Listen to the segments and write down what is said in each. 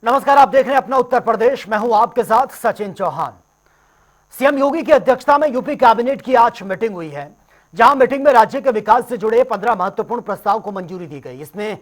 नमस्कार, आप देख रहे हैं अपना उत्तर प्रदेश। मैं हूं आपके साथ सचिन चौहान। सीएम योगी की अध्यक्षता में यूपी कैबिनेट की आज मीटिंग हुई है, जहां मीटिंग में राज्य के विकास से जुड़े 15 महत्वपूर्ण प्रस्ताव को मंजूरी दी गई। इसमें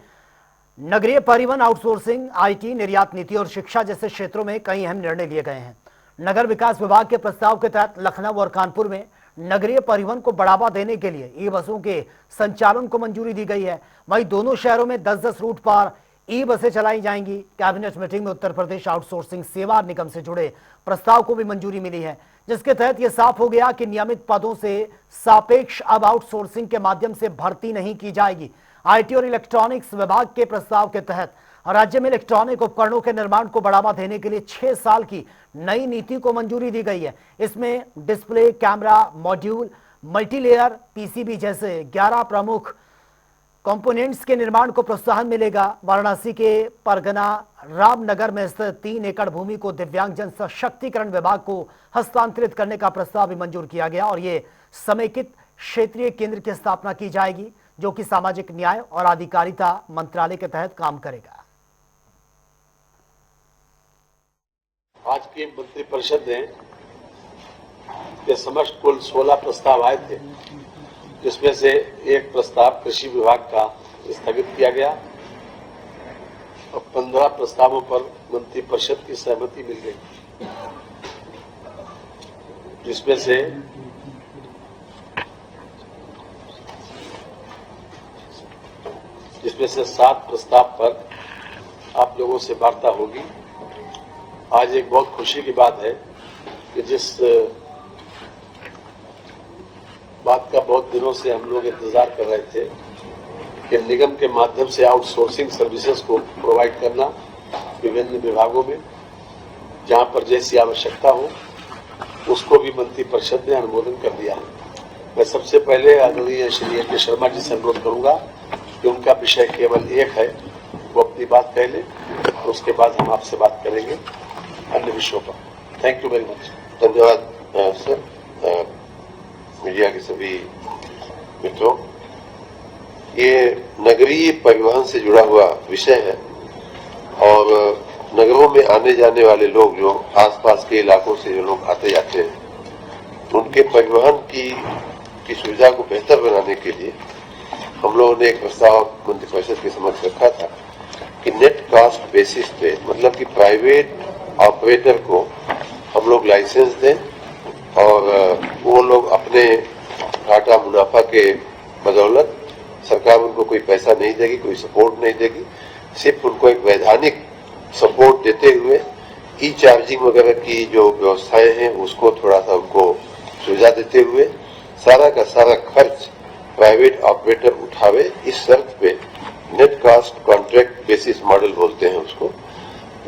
नगरीय परिवहन, आउटसोर्सिंग, आईटी, निर्यात नीति और शिक्षा जैसे क्षेत्रों में कई अहम निर्णय लिए गए हैं। नगर विकास विभाग के प्रस्ताव के तहत लखनऊ और कानपुर में नगरीय परिवहन को बढ़ावा देने के लिए ई बसों के संचालन को मंजूरी दी गई है। वहीं दोनों शहरों में 10-10 रूट पर ई बसें चलाई जाएंगी। कैबिनेट मीटिंग में उत्तर प्रदेश आउटसोर्सिंग सेवा निगम से जुड़े प्रस्ताव को भी मंजूरी मिली है, जिसके तहत यह साफ हो गया कि नियमित पदों से सापेक्ष अब आउटसोर्सिंग के माध्यम से भर्ती नहीं की जाएगी। आईटी और इलेक्ट्रॉनिक्स विभाग के प्रस्ताव के तहत राज्य में इलेक्ट्रॉनिक उपकरणों के निर्माण को बढ़ावा देने के लिए 6 साल की नई नीति को मंजूरी दी गई है। इसमें display, camera module, multilayer PCB जैसे 11 प्रमुख कंपोनेंट्स के निर्माण को प्रोत्साहन मिलेगा। वाराणसी के परगना रामनगर में स्थित 3 एकड़ भूमि को दिव्यांगजन सशक्तिकरण विभाग को हस्तांतरित करने का प्रस्ताव भी मंजूर किया गया और ये समेकित क्षेत्रीय केंद्र की स्थापना की जाएगी, जो कि सामाजिक न्याय और अधिकारिता मंत्रालय के तहत काम करेगा। आज की मंत्रिपरिषद ने के समक्ष कुल 16 प्रस्ताव आए थे, जिसमें से एक प्रस्ताव कृषि विभाग का स्थगित किया गया और 15 प्रस्तावों पर मंत्रिपरिषद की सहमति मिल गई, जिसमें से 7 प्रस्ताव पर आप लोगों से वार्ता होगी। आज एक बहुत खुशी की बात है कि जिस बात का बहुत दिनों से हम लोग इंतजार कर रहे थे कि निगम के माध्यम से आउटसोर्सिंग सर्विसेज को प्रोवाइड करना विभिन्न विभागों में, जहां पर जैसी आवश्यकता हो, उसको भी मंत्रिपरिषद ने अनुमोदन कर दिया है। मैं सबसे पहले आदरणीय श्री ए के शर्मा जी से अनुरोध करूंगा कि उनका विषय केवल एक है, वो अपनी बात कह ले, तो उसके बाद हम आपसे बात करेंगे अन्य विषयों पर। Thank you very much. धन्यवाद सर। मीडिया के सभी मित्रों, ये नगरीय परिवहन से जुड़ा हुआ विषय है और नगरों में आने जाने वाले लोग, जो आसपास के इलाकों से जो लोग आते जाते हैं, उनके परिवहन की सुविधा को बेहतर बनाने के लिए हम लोगों ने एक प्रस्ताव मंत्रिपरिषद के समक्ष रखा था कि नेट कास्ट बेसिस पे, मतलब कि प्राइवेट ऑपरेटर को हम लोग लाइसेंस दें और वो लोग अपने घाटा मुनाफा के बदौलत, सरकार उनको कोई पैसा नहीं देगी, कोई सपोर्ट नहीं देगी, सिर्फ उनको एक वैधानिक सपोर्ट देते हुए ई चार्जिंग वगैरह की जो व्यवस्थाएं हैं उसको थोड़ा सा उनको सुविधा देते हुए सारा का सारा खर्च प्राइवेट ऑपरेटर उठावे, इस शर्त पे net cost contract basis model बोलते हैं उसको।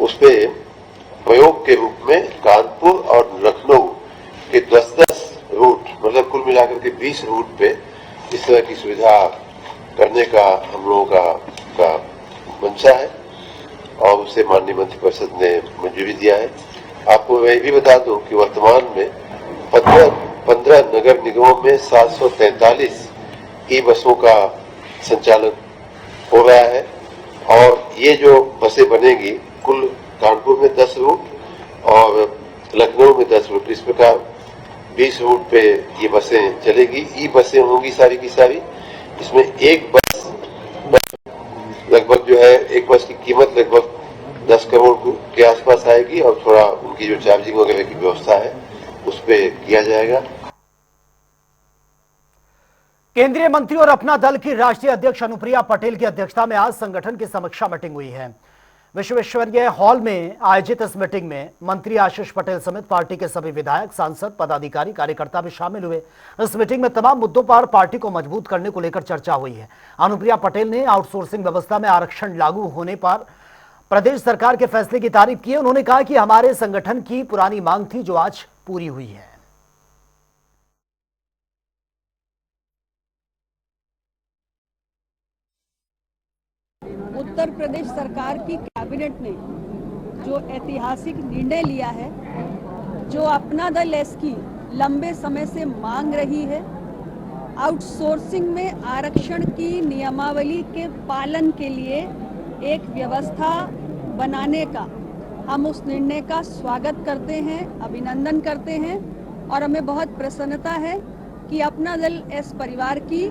उसपे प्रयोग के रूप में कानपुर और लखनऊ के 10-10 रूट, मतलब कुल मिलाकर के 20 रूट पे इस तरह की सुविधा करने का हम लोगों का मंशा है और उसे माननीय मंत्रिपरिषद ने मंजूरी दिया है। आपको मैं भी बता दूं कि वर्तमान में 15 नगर निगमों में 743 ई बसों का संचालन हो रहा है और ये जो बसें बनेगी, कुल कानपुर में 10 रूट और लखनऊ में 10 रूट, इस प्रकार 20 रूट पे ये बसें चलेगी। ई बसें होंगी सारी की सारी। इसमें एक बस लगभग जो है, एक बस की कीमत लगभग 10 करोड़ के आसपास आएगी और थोड़ा उनकी जो चार्जिंग वगैरह की व्यवस्था है उस पे किया जाएगा। केंद्रीय मंत्री और अपना दल की राष्ट्रीय अध्यक्ष अनुप्रिया पटेल की अध्यक्षता में आज संगठन की समीक्षा मीटिंग हुई है। विश्वेश्वरैया हॉल में आयोजित इस मीटिंग में मंत्री आशीष पटेल समेत पार्टी के सभी विधायक, सांसद, पदाधिकारी, कार्यकर्ता भी शामिल हुए। इस मीटिंग में तमाम मुद्दों पर पार्टी को मजबूत करने को लेकर चर्चा हुई है। अनुप्रिया पटेल ने आउटसोर्सिंग व्यवस्था में आरक्षण लागू होने पर प्रदेश सरकार के फैसले की तारीफ की। उन्होंने कहा कि हमारे संगठन की पुरानी मांग थी, जो आज पूरी हुई है। उत्तर प्रदेश सरकार की कैबिनेट ने जो ऐतिहासिक निर्णय लिया है, जो अपना दल इसकी लंबे समय से मांग रही है, आउटसोर्सिंग में आरक्षण की नियमावली के पालन के लिए एक व्यवस्था बनाने का हम उस निर्णय का स्वागत करते हैं, अभिनंदन करते हैं और हमें बहुत प्रसन्नता है कि अपना दल एस परिवार की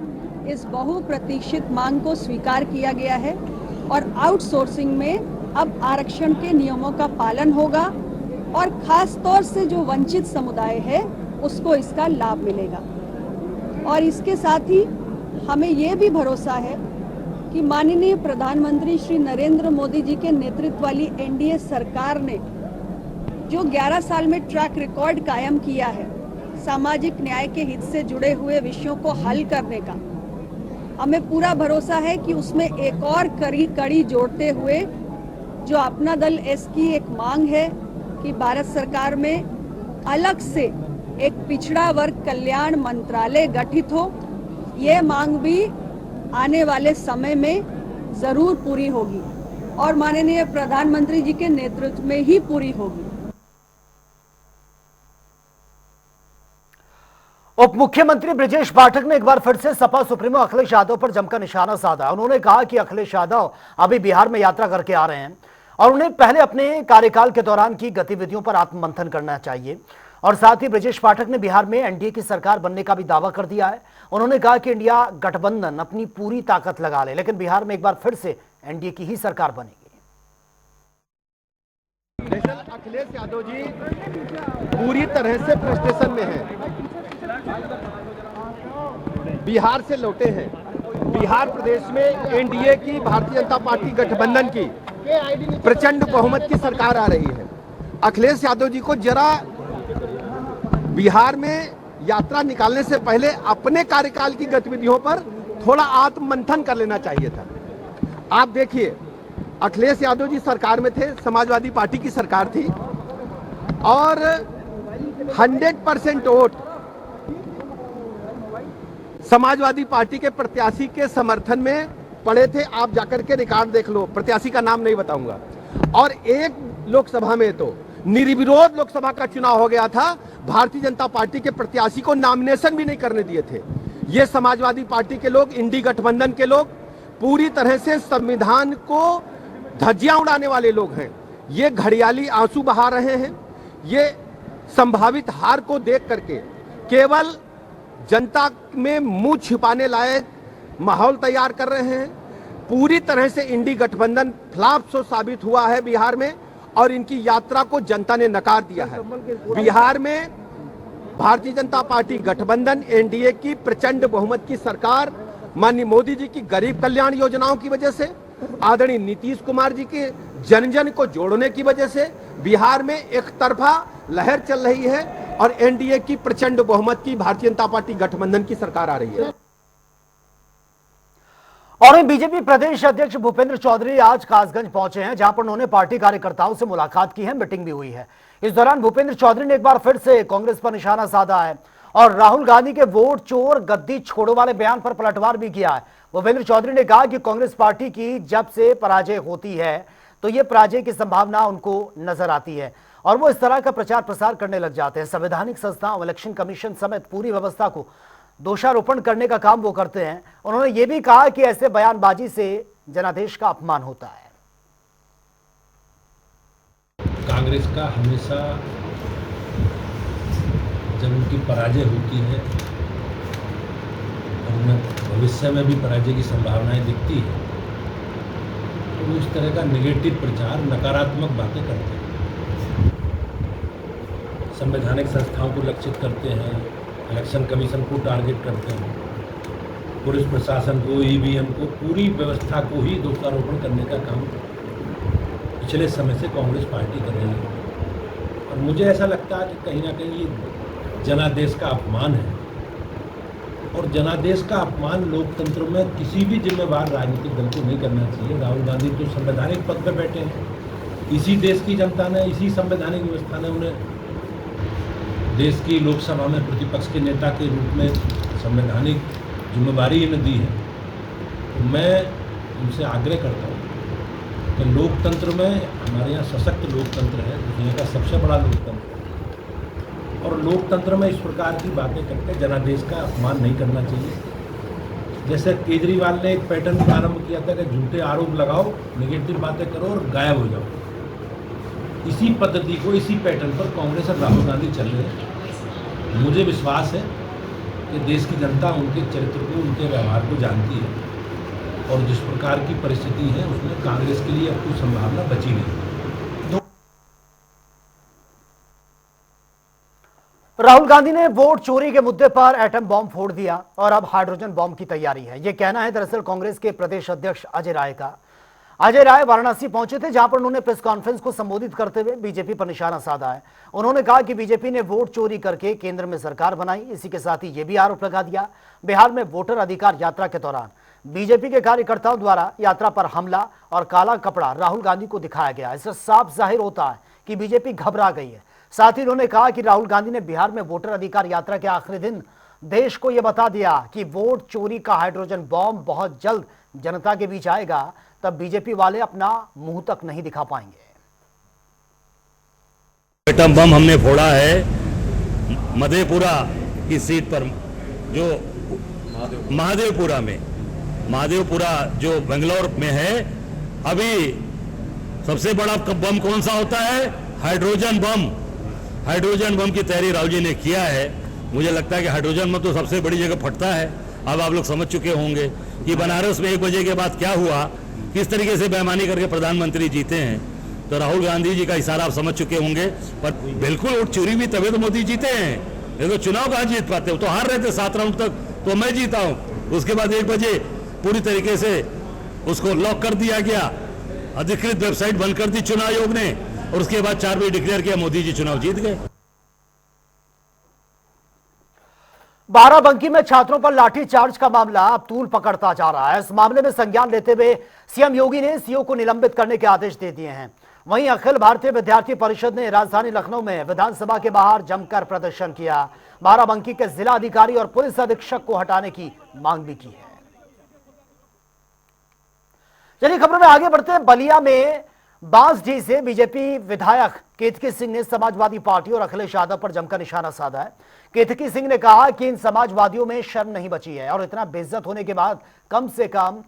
इस बहुप्रतीक्षित मांग को स्वीकार किया गया है और आउटसोर्सिंग में अब आरक्षण के नियमों का पालन होगा और खास तौर से जो वंचित समुदाय है उसको इसका लाभ मिलेगा। और इसके साथ ही हमें ये भी भरोसा है कि माननीय प्रधानमंत्री श्री नरेंद्र मोदी जी के नेतृत्व वाली एनडीए सरकार ने जो 11 साल में ट्रैक रिकॉर्ड कायम किया है सामाजिक न्याय के हित से जुड़े हुए विषयों को हल करने का, हमें पूरा भरोसा है कि उसमें एक और कड़ी जोड़ते हुए जो अपना दल एस की एक मांग है कि भारत सरकार में अलग से एक पिछड़ा वर्ग कल्याण मंत्रालय गठित हो, ये मांग भी आने वाले समय में जरूर पूरी होगी और माननीय प्रधानमंत्री जी के नेतृत्व में ही पूरी होगी। उप मुख्यमंत्री ब्रजेश पाठक ने एक बार फिर से सपा सुप्रीमो अखिलेश यादव पर जमकर निशाना साधा। उन्होंने कहा कि अखिलेश यादव अभी बिहार में यात्रा करके आ रहे हैं और उन्हें पहले अपने कार्यकाल के दौरान की गतिविधियों पर आत्ममंथन करना चाहिए। और साथ ही ब्रजेश पाठक ने बिहार में एनडीए की सरकार बनने का भी दावा कर दिया है। उन्होंने कहा कि इंडिया गठबंधन अपनी पूरी ताकत लगा ले, लेकिन बिहार में एक बार फिर से एनडीए की ही सरकार बनेगी। अखिलेश यादव जी पूरी तरह से फ्रस्ट्रेशन में हैं। बिहार से लौटे हैं। बिहार प्रदेश में एनडीए की भारतीय जनता पार्टी गठबंधन की प्रचंड बहुमत की सरकार आ रही है। अखिलेश यादव जी को जरा बिहार में यात्रा निकालने से पहले अपने कार्यकाल की गतिविधियों पर थोड़ा आत्ममंथन कर लेना चाहिए था। आप देखिए, अखिलेश यादव जी सरकार में थे, समाजवादी पार्टी की सरकार थी और 100% वोट समाजवादी पार्टी के प्रत्याशी के समर्थन में पड़े थे। आप जाकर के रिकॉर्ड देख लो, प्रत्याशी का नाम नहीं बताऊंगा। और एक लोकसभा में तो निर्विरोध लोकसभा का चुनाव हो गया था। भारतीय जनता पार्टी के प्रत्याशी को नॉमिनेशन भी नहीं करने दिए थे। ये समाजवादी पार्टी के लोग, इंडी गठबंधन के लोग पूरी तरह से संविधान को धज्जियां उड़ाने वाले लोग हैं। ये घड़ियाली आंसू बहा रहे हैं। ये संभावित हार को देख करके केवल जनता में मुंह छिपाने लायक माहौल तैयार कर रहे हैं। पूरी तरह से इंडी गठबंधन फ्लॉप सो साबित हुआ है बिहार में और इनकी यात्रा को जनता ने नकार दिया है। बिहार में भारतीय जनता पार्टी गठबंधन एनडीए की प्रचंड बहुमत की सरकार माननीय मोदी जी की गरीब कल्याण योजनाओं की वजह से, आदरणीय नीतीश कुमार जी के जन जन को जोड़ने की वजह से बिहार में एक तरफा लहर चल रही है और एनडीए की प्रचंड बहुमत की भारतीय जनता पार्टी गठबंधन की सरकार आ रही है। और बीजेपी प्रदेश अध्यक्ष भूपेंद्र चौधरी आज कासगंज पहुंचे हैं, जहां पर उन्होंने पार्टी कार्यकर्ताओं से मुलाकात की है, मीटिंग भी हुई है। इस दौरान भूपेंद्र चौधरी ने एक बार फिर से कांग्रेस पर निशाना साधा है और राहुल गांधी के वोट चोर गद्दी छोड़ो वाले बयान पर पलटवार भी किया है। भूपेंद्र चौधरी ने कहा कि कांग्रेस पार्टी की जब से पराजय होती है तो ये पराजय की संभावना उनको नजर आती है और वो इस तरह का प्रचार प्रसार करने लग जाते हैं। संवैधानिक संस्थाओं, इलेक्शन कमीशन समेत पूरी व्यवस्था को दोषारोपण करने का काम वो करते हैं। उन्होंने ये भी कहा कि ऐसे बयानबाजी से जनादेश का अपमान होता है। कांग्रेस का हमेशा जब उनकी पराजय होती है और उन्हें भविष्य में भी पराजय की संभावनाएं दिखती है तो वो इस तरह का नेगेटिव प्रचार, नकारात्मक बातें करते हैं। संवैधानिक संस्थाओं को लक्षित करते हैं, इलेक्शन कमीशन को टारगेट करते हैं, पुलिस प्रशासन को, ईवीएम को, पूरी व्यवस्था को ही दोषारोपण करने का काम पिछले समय से कांग्रेस पार्टी कर रही है। और मुझे ऐसा लगता है कि कहीं ना कहीं ये जनादेश का अपमान है और जनादेश का अपमान लोकतंत्र में किसी भी जिम्मेवार राजनीतिक दल को नहीं करना चाहिए। राहुल गांधी तो संवैधानिक पद पर बैठे हैं। इसी देश की जनता ने, इसी संवैधानिक व्यवस्था ने उन्हें देश की लोकसभा में प्रतिपक्ष के नेता के रूप में संवैधानिक जिम्मेवारी इन्हें दी है। तो मैं उनसे आग्रह करता हूँ कि लोकतंत्र में, हमारे यहाँ सशक्त लोकतंत्र है, दुनिया का सबसे बड़ा लोकतंत्र है और लोकतंत्र में इस प्रकार की बातें करके जनादेश का अपमान नहीं करना चाहिए। जैसे केजरीवाल ने एक पैटर्न प्रारंभ किया था कि झूठे आरोप लगाओ, नेगेटिव बातें करो और गायब हो जाओ। इसी पद्धति को, इसी पैटर्न पर कांग्रेस और राहुल गांधी चल रहे हैं। मुझे विश्वास है कि देश की जनता उनके चरित्र को, उनके व्यवहार को जानती है और जिस प्रकार की परिस्थिति है उसमें कांग्रेस के लिए अब कोई संभावना बची नहीं। राहुल गांधी ने वोट चोरी के मुद्दे पर एटम बॉम्ब फोड़ दिया और अब हाइड्रोजन बॉम्ब की तैयारी है। यह कहना है दरअसल कांग्रेस के प्रदेश अध्यक्ष अजय राय का। अजय राय वाराणसी पहुंचे थे, जहां पर उन्होंने प्रेस कॉन्फ्रेंस को संबोधित करते हुए बीजेपी पर निशाना साधा है। उन्होंने कहा कि बीजेपी ने वोट चोरी करके केंद्र में सरकार बनाई। इसी के साथ ही यह भी आरोप लगा दिया बिहार में वोटर अधिकार यात्रा के दौरान बीजेपी के कार्यकर्ताओं द्वारा यात्रा पर हमला और काला कपड़ा राहुल गांधी को दिखाया गया। इससे साफ जाहिर होता है कि बीजेपी घबरा गई है। साथ ही उन्होंने कहा कि राहुल गांधी ने बिहार में वोटर अधिकार यात्रा के आखिरी दिन देश को यह बता दिया कि वोट चोरी का हाइड्रोजन बॉम्ब बहुत जल्द जनता के बीच आएगा, तब बीजेपी वाले अपना मुंह तक नहीं दिखा पाएंगे। एटम बम हमने फोड़ा है मधेपुरा की सीट पर, जो महादेवपुरा जो बेंगलोर में है। अभी सबसे बड़ा बम कौन सा होता है? Hydrogen bomb. हाइड्रोजन बम की तैयारी राहुल जी ने किया है। मुझे लगता है कि हाइड्रोजन बम तो सबसे बड़ी जगह फटता है। अब आप लोग समझ चुके होंगे कि बनारस में 1 बजे के बाद क्या हुआ, किस तरीके से बेईमानी करके प्रधानमंत्री जीते हैं। तो राहुल गांधी जी का इशारा आप समझ चुके होंगे। पर बिल्कुल वोट चोरी भी तभी तो मोदी जीते हैं। ये तो चुनाव कहाँ जीत पाते, वो तो हार रहे थे 7 राउंड तक, तो मैं जीता हूँ। उसके बाद 1 बजे पूरी तरीके से उसको लॉक कर दिया गया, अधिकृत वेबसाइट बंद कर दी चुनाव आयोग ने, और उसके बाद 4 बजे डिक्लेयर किया, मोदी जी चुनाव जीत गए। बाराबंकी में छात्रों पर लाठीचार्ज का मामला अब तूल पकड़ता जा रहा है। इस मामले में संज्ञान लेते हुए सीएम योगी ने सीओ को निलंबित करने के आदेश दे दिए हैं। वहीं अखिल भारतीय विद्यार्थी परिषद ने राजधानी लखनऊ में विधानसभा के बाहर जमकर प्रदर्शन किया। बाराबंकी के जिला अधिकारी और पुलिस अधीक्षक को हटाने की मांग भी की है। चलिए खबरों में आगे बढ़ते हैं। बलिया में बांसडीह से बीजेपी विधायक केतकी सिंह ने समाजवादी पार्टी और अखिलेश यादव पर जमकर निशाना साधा है। केतकी सिंह ने कहा कि इन समाजवादियों में शर्म नहीं बची है और इतना बेइज्जत होने के बाद कम से कम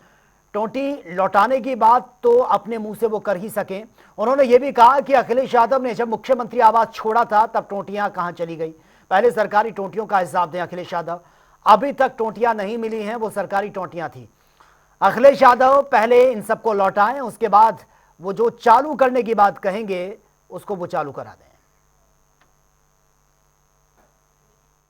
टोटी लौटाने की बात तो अपने मुंह से वो कर ही सके। उन्होंने ये भी कहा कि अखिलेश यादव ने जब मुख्यमंत्री आवास छोड़ा था तब टोटियां कहां चली गई। पहले सरकारी टोटियों का हिसाब दें अखिलेश यादव, अभी तक टोटियां नहीं मिली हैं, वो सरकारी टोटियां थी। अखिलेश यादव पहले इन सबको लौटाएं, उसके बाद वो जो चालू करने की बात कहेंगे उसको वो चालू करा दें।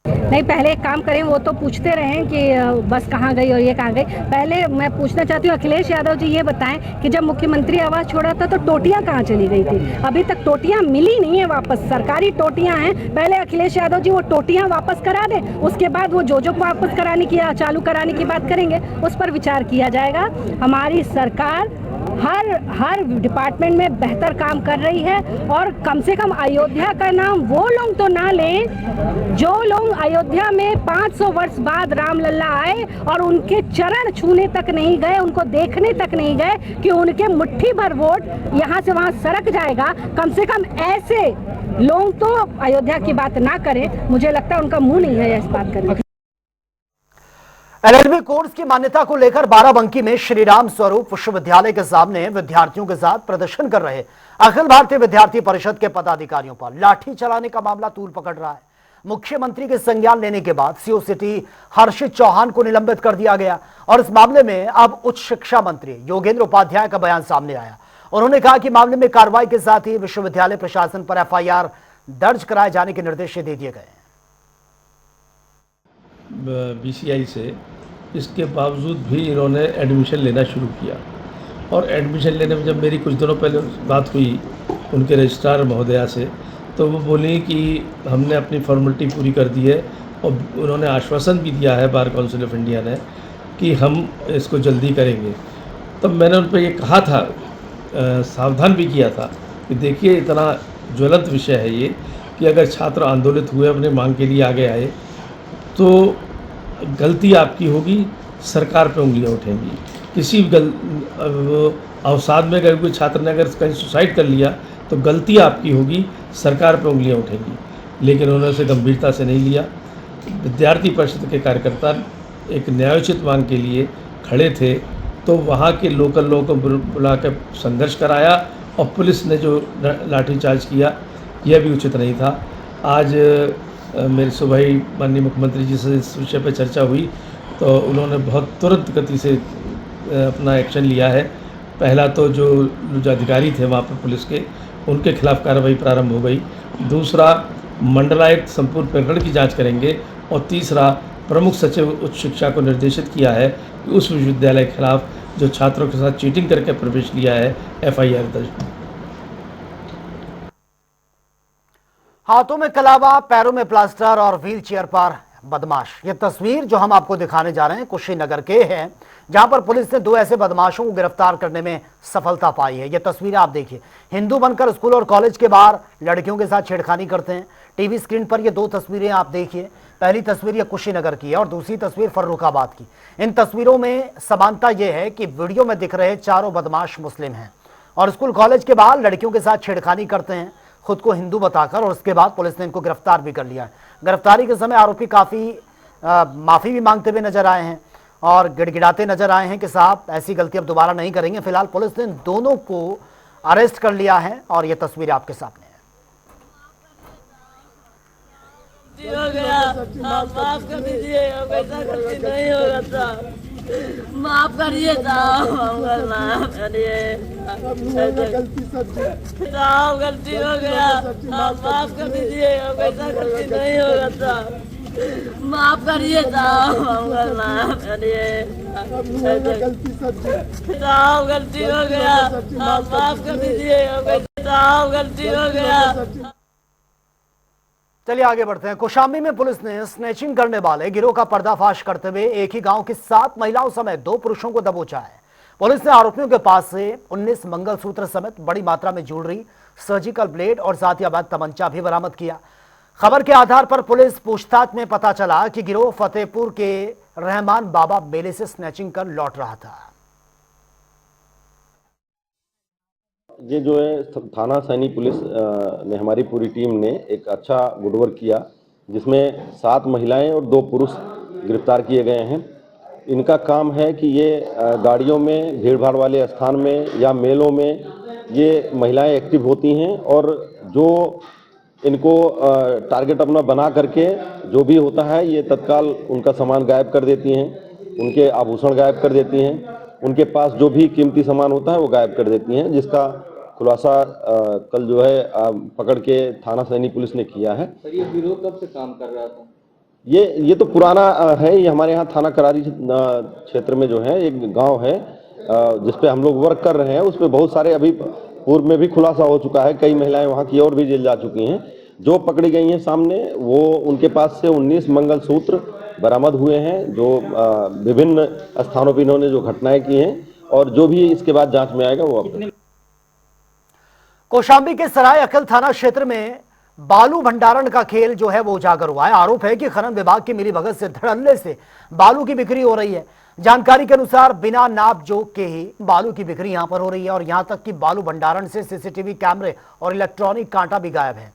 नहीं, पहले एक काम करें, वो तो पूछते रहें कि बस कहाँ गई और ये कहाँ गई। पहले मैं पूछना चाहती हूँ अखिलेश यादव जी, ये बताएं कि जब मुख्यमंत्री आवास छोड़ा था तो टोटियाँ कहाँ चली गई थी? अभी तक टोटियाँ मिली नहीं है वापस, सरकारी टोटियाँ हैं। पहले अखिलेश यादव जी वो टोटियाँ वापस करा दें, उसके बाद वो जो वापस कराने की या चालू कराने की बात करेंगे उस पर विचार किया जाएगा। हमारी सरकार हर डिपार्टमेंट में बेहतर काम कर रही है और कम से कम अयोध्या का नाम वो लोग तो ना लें जो लोग अयोध्या में 500 वर्ष बाद रामलला आए और उनके चरण छूने तक नहीं गए, उनको देखने तक नहीं गए कि उनके मुट्ठी भर वोट यहाँ से वहाँ सरक जाएगा। कम से कम ऐसे लोग तो अयोध्या की बात ना करें। मुझे लगता है उनका मुंह नहीं है इस बात करने। एलएलबी कोर्स की मान्यता को लेकर बाराबंकी में श्री राम स्वरूप विश्वविद्यालय के सामने विद्यार्थियों के साथ प्रदर्शन कर रहे अखिल भारतीय विद्यार्थी परिषद के पदाधिकारियों पर लाठी चलाने का मामला तूल पकड़ रहा है। मुख्यमंत्री के संज्ञान लेने के बाद सीओ सिटी हर्षित चौहान को निलंबित कर दिया गया और इस मामले में अब उच्च शिक्षा मंत्री योगेंद्र उपाध्याय का बयान सामने आया। उन्होंने कहा कि मामले में कार्रवाई के साथ ही विश्वविद्यालय प्रशासन पर एफआईआर दर्ज कराए जाने के निर्देश दे दिए गए। बीसीआई से इसके बावजूद भी इन्होंने एडमिशन लेना शुरू किया और एडमिशन लेने में जब मेरी कुछ दिनों पहले बात हुई उनके रजिस्ट्रार महोदया से, तो वो बोली कि हमने अपनी फॉर्मेलिटी पूरी कर दी है और उन्होंने आश्वासन भी दिया है बार काउंसिल ऑफ इंडिया ने कि हम इसको जल्दी करेंगे। तब मैंने उन पर ये कहा था, सावधान भी किया था कि देखिए इतना ज्वलंत विषय है ये कि अगर छात्र आंदोलित हुए अपने मांग के लिए आगे आए तो गलती आपकी होगी, सरकार पे उंगलियां उठेंगी। किसी अवसाद में अगर कोई छात्र ने अगर कहीं सुसाइड कर लिया तो गलती आपकी होगी, सरकार पे उंगलियां उठेंगी। लेकिन उन्होंने उसे गंभीरता से नहीं लिया। विद्यार्थी परिषद के कार्यकर्ता एक न्यायोचित मांग के लिए खड़े थे तो वहाँ के लोकल लोगों को बुला कर संघर्ष कराया और पुलिस ने जो लाठीचार्ज किया यह भी उचित नहीं था। आज मेरी सुबह ही माननीय मुख्यमंत्री जी से इस विषय पर चर्चा हुई तो उन्होंने बहुत तुरंत गति से अपना एक्शन लिया है। पहला तो जो अधिकारी थे वहाँ पर पुलिस के, उनके खिलाफ कार्रवाई प्रारंभ हो गई। दूसरा, मंडलायुक्त संपूर्ण प्रकरण की जांच करेंगे। और तीसरा, प्रमुख सचिव उच्च शिक्षा को निर्देशित किया है कि उस विश्वविद्यालय के खिलाफ जो छात्रों के साथ चीटिंग करके प्रवेश लिया है FIR दर्ज। हाथों में कलावा, पैरों में प्लास्टर और व्हील चेयर पर बदमाश। ये तस्वीर जो हम आपको दिखाने जा रहे हैं कुशीनगर के हैं, जहां पर पुलिस ने 2 ऐसे बदमाशों को गिरफ्तार करने में सफलता पाई है। ये तस्वीरें आप देखिए, हिंदू बनकर स्कूल और कॉलेज के बाहर लड़कियों के साथ छेड़खानी करते हैं। टीवी स्क्रीन पर ये 2 तस्वीरें आप देखिए। पहली तस्वीर ये कुशीनगर की है और दूसरी तस्वीर फर्रुखाबाद की। इन तस्वीरों में समानता यह है कि वीडियो में दिख रहे चारों बदमाश मुस्लिम हैं और स्कूल कॉलेज के बाहर लड़कियों के साथ छेड़खानी करते हैं, खुद को हिंदू बताकर। और उसके बाद पुलिस ने इनको गिरफ्तार भी कर लिया है। गिरफ्तारी के समय आरोपी काफी माफी भी मांगते हुए नजर आए हैं और गिड़गिड़ाते नजर आए हैं कि साहब ऐसी गलती अब दोबारा नहीं करेंगे। फिलहाल पुलिस ने दोनों को अरेस्ट कर लिया है और ये तस्वीर आपके सामने है। हो गया, आप माफ कर दीजिए, ऐसा गलती नहीं होगा था, माफ करिए साहब, माफ करिए, साहब गलती हो गया, आप माफ कर दीजिए, ऐसा गलती नहीं होगा था, माफ करिए साहब, माफ करिए, साहब गलती हो गया, आप माफ कर दीजिए, साहब गलती हो गया। चलिए आगे बढ़ते हैं। कौशाम्बी में पुलिस ने स्नैचिंग करने वाले गिरोह का पर्दाफाश करते हुए एक ही गांव की 7 महिलाओं समेत 2 पुरुषों को दबोचा है। पुलिस ने आरोपियों के पास से 19 मंगलसूत्र समेत बड़ी मात्रा में ज्वेलरी, सर्जिकल ब्लेड और साथ ही अवैध तमंचा भी बरामद किया। खबर के आधार पर पुलिस पूछताछ में पता चला कि गिरोह फतेहपुर के रहमान बाबा मेले से स्नैचिंग कर लौट रहा था। ये जो है थाना सैनी पुलिस ने, हमारी पूरी टीम ने एक अच्छा गुडवर्क किया, जिसमें 7 महिलाएं और 2 पुरुष गिरफ्तार किए गए हैं। इनका काम है कि ये गाड़ियों में, भीड़ भाड़ वाले स्थान में या मेलों में ये महिलाएं एक्टिव होती हैं और जो इनको टारगेट अपना बना करके जो भी होता है ये तत्काल उनका सामान गायब कर देती हैं, उनके आभूषण गायब कर देती हैं, उनके पास जो भी कीमती सामान होता है वो गायब कर देती हैं, जिसका खुलासा कल जो है पकड़ के थाना सैनी पुलिस ने किया है। सर ये गिरोह कब से काम कर रहा था? ये तो पुराना है। ये हमारे यहाँ थाना करारी क्षेत्र में जो है एक गांव है जिसपे हम लोग वर्क कर रहे हैं। उसपे बहुत सारे अभी पूर्व में भी खुलासा हो चुका है, कई महिलाएं वहाँ की और भी जेल जा चुकी हैं। जो पकड़ी गई हैं सामने, वो उनके पास से 19 मंगलसूत्र बरामद हुए हैं, जो विभिन्न स्थानों पर इन्होंने जो घटनाएं की हैं, और जो भी इसके बाद जांच में आएगा वो अपने। कौशाम्बी के सराय अकल थाना क्षेत्र में बालू भंडारण का खेल जो है वो उजागर हुआ है। आरोप है कि खनन विभाग की मिलीभगत से धड़ल्ले से बालू की बिक्री हो रही है। जानकारी के अनुसार बिना नाप जोक के ही बालू की बिक्री यहां पर हो रही है और यहां तक कि बालू भंडारण से सीसीटीवी कैमरे और इलेक्ट्रॉनिक कांटा भी गायब है।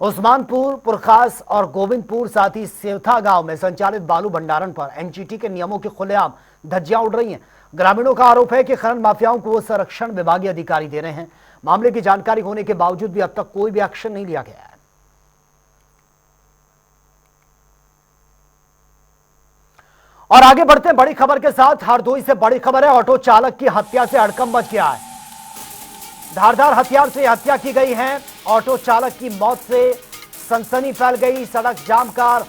उस्मानपुर, पुरखास और गोविंदपुर साथ ही सेवथा गांव में संचालित बालू भंडारण पर एनजीटी के नियमों की खुलेआम धज्जियां उड़ रही हैं। ग्रामीणों का आरोप है कि खनन माफियाओं को वो संरक्षण विभागीय अधिकारी दे रहे हैं। मामले की जानकारी होने के बावजूद भी अब तक कोई भी एक्शन नहीं लिया गया है। और आगे बढ़ते हैं बड़ी खबर के साथ। हरदोई से बड़ी खबर है, ऑटो चालक की हत्या से हड़कंप मच गया है। धारदार हथियार से हत्या की गई है। ऑटो चालक की मौत से सनसनी फैल गई। सड़क जाम कर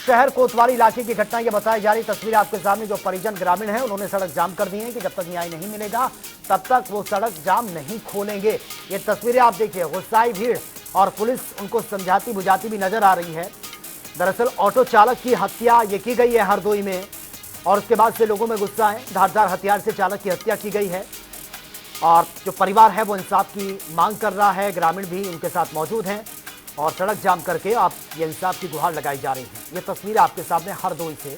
शहर कोतवाली इलाके की घटना ये बताई जा रही। तस्वीर आपके सामने, जो परिजन ग्रामीण हैं उन्होंने सड़क जाम कर दी है कि जब तक न्याय नहीं मिलेगा तब तक वो सड़क जाम नहीं खोलेंगे। ये तस्वीरें आप देखिए, गुस्साई भीड़ और पुलिस उनको समझाती बुझाती भी नजर आ रही है। दरअसल ऑटो चालक की हत्या ये की गई है हरदोई में और उसके बाद से लोगों में गुस्सा है। धारदार हथियार से चालक की हत्या की गई है और जो परिवार है वो इंसाफ की मांग कर रहा है। ग्रामीण भी उनके साथ मौजूद हैं और सड़क जाम करके आप ये इंसाफ की गुहार लगाई जा रही है। ये तस्वीर आपके सामने हरदोई से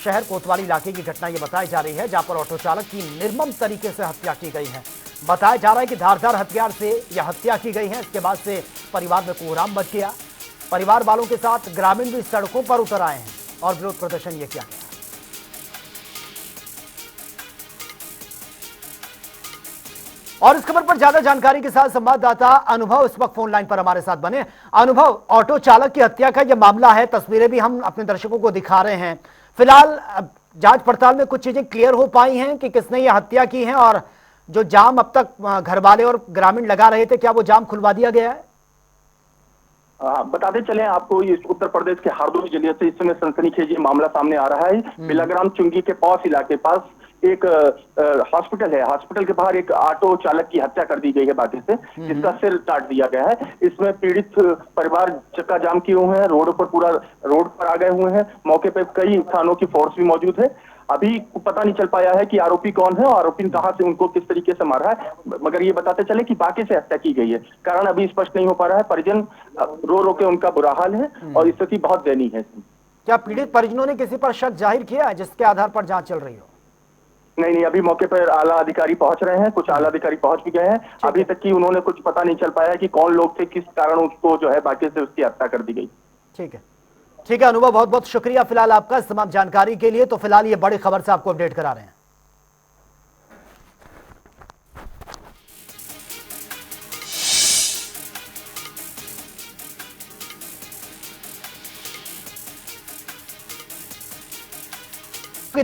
शहर कोतवाली इलाके की घटना ये बताई जा रही है, जहां पर ऑटो चालक की निर्मम तरीके से हत्या की गई है। बताया जा रहा है कि धारदार हथियार से यह हत्या की गई है। इसके बाद से परिवार में कोहराम मच गया। परिवार वालों के साथ ग्रामीण भी सड़कों पर उतर आए हैं और विरोध प्रदर्शन ये किया गया। और इस खबर पर ज्यादा जानकारी के साथ संवाददाता अनुभव इस वक्त फोन लाइन पर हमारे साथ बने। अनुभव, ऑटो चालक की हत्या का यह मामला है, तस्वीरें भी हम अपने दर्शकों को दिखा रहे हैं। फिलहाल जांच पड़ताल में कुछ चीजें क्लियर हो पाई हैं कि किसने यह हत्या की है, और जो जाम अब तक घर वाले और ग्रामीण लगा रहे थे, क्या वो जाम खुलवा दिया गया है? बताते चले आपको, इस उत्तर प्रदेश के हरदोई जिले से इस समय सनसनीखेज मामला सामने आ रहा है। बिलाग्राम चुंगी के पौस इलाके पास एक हॉस्पिटल है, हॉस्पिटल के बाहर एक ऑटो चालक की हत्या कर दी गई है बाकी से, जिसका सिर काट दिया गया है। इसमें पीड़ित परिवार चक्का जाम किए हुए हैं, रोड पर आ गए हुए हैं। मौके पर कई थानों की फोर्स भी मौजूद है। अभी पता नहीं चल पाया है कि आरोपी कौन है और आरोपी कहां से उनको किस तरीके से मारा है, मगर ये बताते चले कि बाकी से हत्या की गई है। कारण अभी स्पष्ट नहीं हो पा रहा है। परिजन रो के उनका बुरा हाल है और स्थिति बहुत दयनीय है। क्या पीड़ित परिजनों ने किसी पर शक जाहिर किया है जिसके आधार पर जांच चल रही हो? नहीं, अभी मौके पर आला अधिकारी पहुंच रहे हैं, कुछ आला अधिकारी पहुंच भी गए हैं। अभी तक की उन्होंने कुछ पता नहीं चल पाया कि कौन लोग थे, किस कारण उसको जो है बाकी से उसकी हत्या कर दी गई। ठीक है अनुभव, बहुत बहुत शुक्रिया फिलहाल आपका इस तमाम जानकारी के लिए। तो फिलहाल ये बड़ी खबर से आपको अपडेट करा रहे हैं।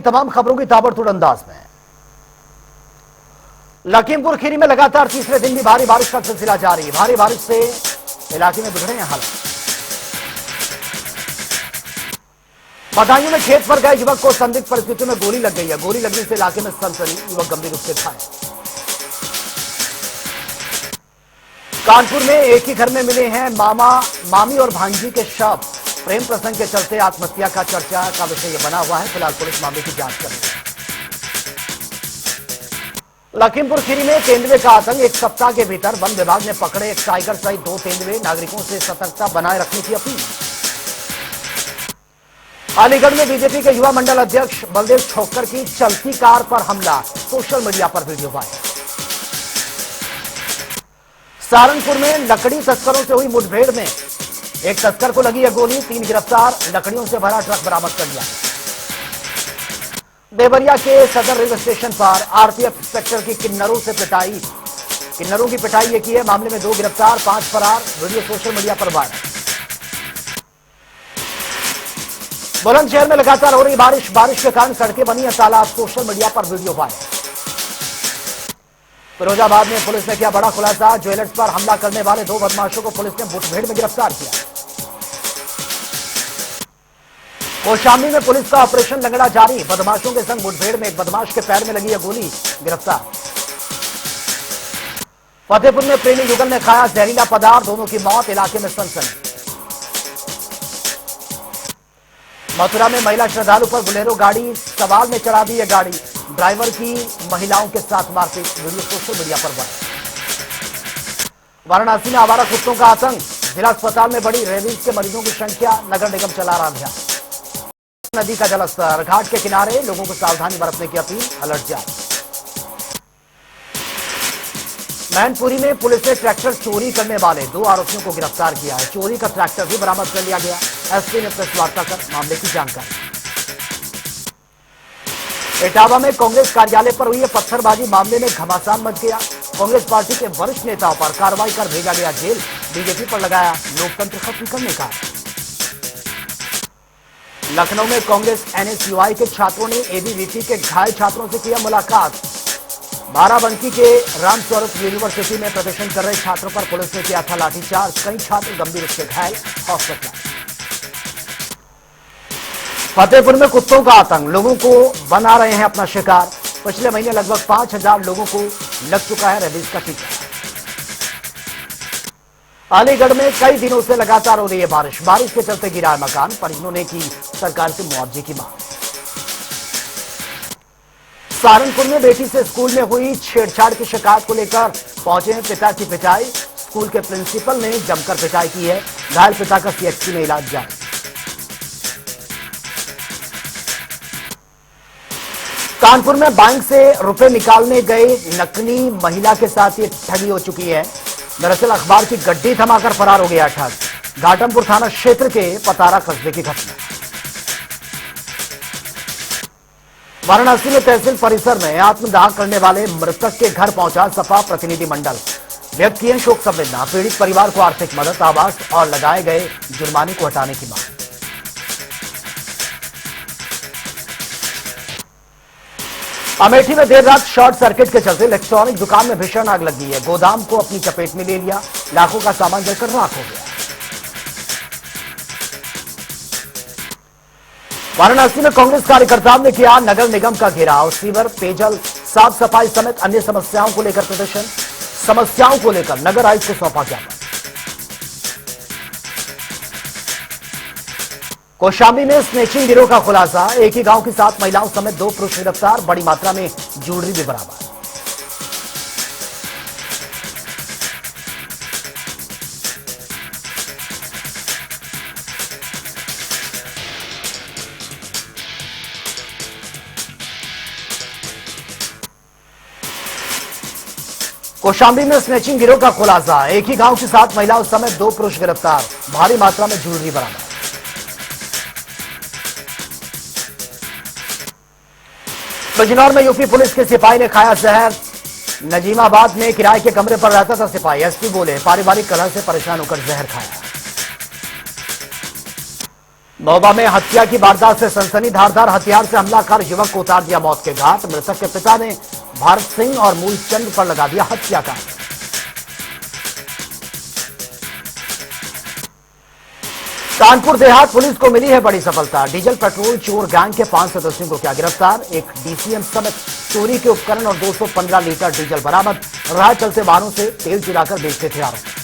तमाम खबरों की ताबड़तोड़ अंदाज में। लखीमपुर खीरी में लगातार तीसरे दिन भी भारी बारिश का सिलसिला जारी है। भारी बारिश से इलाके में बिगड़े हैं हालात। बदायूं में खेत पर गए युवक को संदिग्ध परिस्थितियों में गोली लग गई है। गोली लगने से इलाके में सनसनी, युवक गंभीर रूप से घायल। कानपुर में एक ही घर में मिले हैं मामी और भांजी के शव। प्रेम प्रसंग के चलते आत्महत्या का चर्चा का विषय बना हुआ है। फिलहाल पुलिस मामले की जांच कर रही है। लखीमपुर खीरी में तेंदुए का आतंक। एक सप्ताह के भीतर वन विभाग ने पकड़े एक टाइगर सहित 2 तेंदुए। नागरिकों से सतर्कता बनाए रखने की अपील। अलीगढ़ में बीजेपी के युवा मंडल अध्यक्ष बलदेव छोक्कर की चलती कार पर हमला, सोशल मीडिया पर वीडियो वायरल। सहारनपुर में लकड़ी तस्करों से हुई मुठभेड़ में एक तस्कर को लगी है गोली, 3 गिरफ्तार। लकड़ियों से भरा ट्रक बरामद कर लिया। देवरिया के सदर रेलवे स्टेशन पर आरपीएफ इंस्पेक्टर की किन्नरों की पिटाई ये की है। मामले में 2 गिरफ्तार, 5 फरार। वीडियो सोशल मीडिया पर वायरल। बुलंदशहर में लगातार हो रही बारिश के कारण सड़कें बनी है तालाब, सोशल मीडिया पर वीडियो वायरल। फिरोजाबाद में पुलिस ने किया बड़ा खुलासा। ज्वेलर्स पर हमला करने वाले 2 बदमाशों को पुलिस ने मुठभेड़ में गिरफ्तार किया। कौशाम्बी में पुलिस का ऑपरेशन लंगड़ा जारी। बदमाशों के संग मुठभेड़ में एक बदमाश के पैर में लगी है गोली, गिरफ्तार। फतेहपुर में प्रेमी युगल ने खाया जहरीला पदार्थ, दोनों की मौत, इलाके में सनसनी। मथुरा में महिला श्रद्धालु पर बोलेरो गाड़ी सवाल में चढ़ा दी है गाड़ी। ड्राइवर की महिलाओं के साथ मारपीट, वीडियो सोशल मीडिया पर वायरल। वाराणसी में आवारा कुत्तों का आतंक। जिला अस्पताल में बढ़ी रेबीज के मरीजों की संख्या, नगर निगम चला रहा अभियान। नदी का जलस्तर, घाट के किनारे लोगों को सावधानी बरतने की अपील, अलर्ट जारी। मैनपुरी में पुलिस ने ट्रैक्टर चोरी करने वाले 2 आरोपियों को गिरफ्तार किया है। चोरी का ट्रैक्टर भी बरामद कर लिया गया। एसपी ने प्रेस वार्ता कर मामले की जानकारी। इटावा में कांग्रेस कार्यालय पर हुई है पत्थरबाजी मामले में घमासान मच गया। कांग्रेस पार्टी के वरिष्ठ नेताओं पर कार्रवाई कर भेजा गया जेल। बीजेपी पर लगाया लोकतंत्र खत्म करने का। लखनऊ में कांग्रेस एनएसयूआई के छात्रों ने एबीवीपी के घायल छात्रों से किया मुलाकात। बाराबंकी के रामस्वरूप यूनिवर्सिटी में प्रदर्शन कर रहे छात्रों पर पुलिस ने किया था लाठीचार्ज। कई छात्र गंभीर रूप से घायल, हॉस्पिटल। फतेहपुर में कुत्तों का आतंक, लोगों को बना रहे हैं अपना शिकार। पिछले महीने लगभग 5000 लोगों को लग चुका है रेबीज का टीका। अलीगढ़ में कई दिनों से लगातार हो रही है बारिश के चलते गिरा है मकान। परिजनों ने की सरकार से मुआवजे की मांग। सहारनपुर में बेटी से स्कूल में हुई छेड़छाड़ की शिकायत को लेकर पहुंचे हैं पिता की पिटाई। स्कूल के प्रिंसिपल ने जमकर पिटाई की है। घायल पिता का सीएचसी में इलाज जारी। कानपुर में बैंक से रुपए निकालने गए नकली महिला के साथ ये ठगी हो चुकी है। दरअसल अखबार की गड्डी थमाकर फरार हो गया ठग। घाटमपुर थाना क्षेत्र के पतारा कस्बे की घटना। वाराणसी में तहसील परिसर में आत्मदाह करने वाले मृतक के घर पहुंचा सपा प्रतिनिधि मंडल। व्यक्त किए शोक संवेदना, पीड़ित परिवार को आर्थिक मदद, आवास और लगाए गए जुर्माने को हटाने की मांग। अमेठी में देर रात शॉर्ट सर्किट के चलते इलेक्ट्रॉनिक दुकान में भीषण आग लग गई है। गोदाम को अपनी चपेट में ले लिया, लाखों का सामान जलकर राख हो गया। वाराणसी में कांग्रेस कार्यकर्ताओं ने किया नगर निगम का घेराव। सीवर, पेयजल, साफ सफाई समेत अन्य समस्याओं को लेकर प्रदर्शन। समस्याओं को लेकर नगर आयुक्त को सौंपा ज्ञापन। कौशाम्बी में स्नेचिंग गिरोह का खुलासा। एक ही गांव की 7 महिलाओं समेत 2 पुरुष गिरफ्तार, बड़ी मात्रा में ज्वेलरी भी बरामद। कौशाम्बी में स्नेचिंग गिरोह का खुलासा। एक ही गांव की 7 महिलाओं समेत 2 पुरुष गिरफ्तार, भारी मात्रा में ज्वेलरी बरामद। बिजनौर में यूपी पुलिस के सिपाही ने खाया जहर। नजीमाबाद में किराए के कमरे पर रहता था सिपाही। एसपी बोले पारिवारिक कलह से परेशान होकर जहर खाया। महोबा में हत्या की वारदात से सनसनी। धारदार हथियार से हमला कर युवक को उतार दिया मौत के घाट। मृतक के पिता ने भारत सिंह और मूलचंद पर लगा दिया हत्या का। कानपुर देहात पुलिस को मिली है बड़ी सफलता। डीजल पेट्रोल चोर गैंग के 5 सदस्यों को किया गिरफ्तार। एक डीसीएम समेत चोरी के उपकरण और 215 लीटर डीजल बरामद। राह चलते वाहनों से तेल चुराकर बेचते थे आरोपी।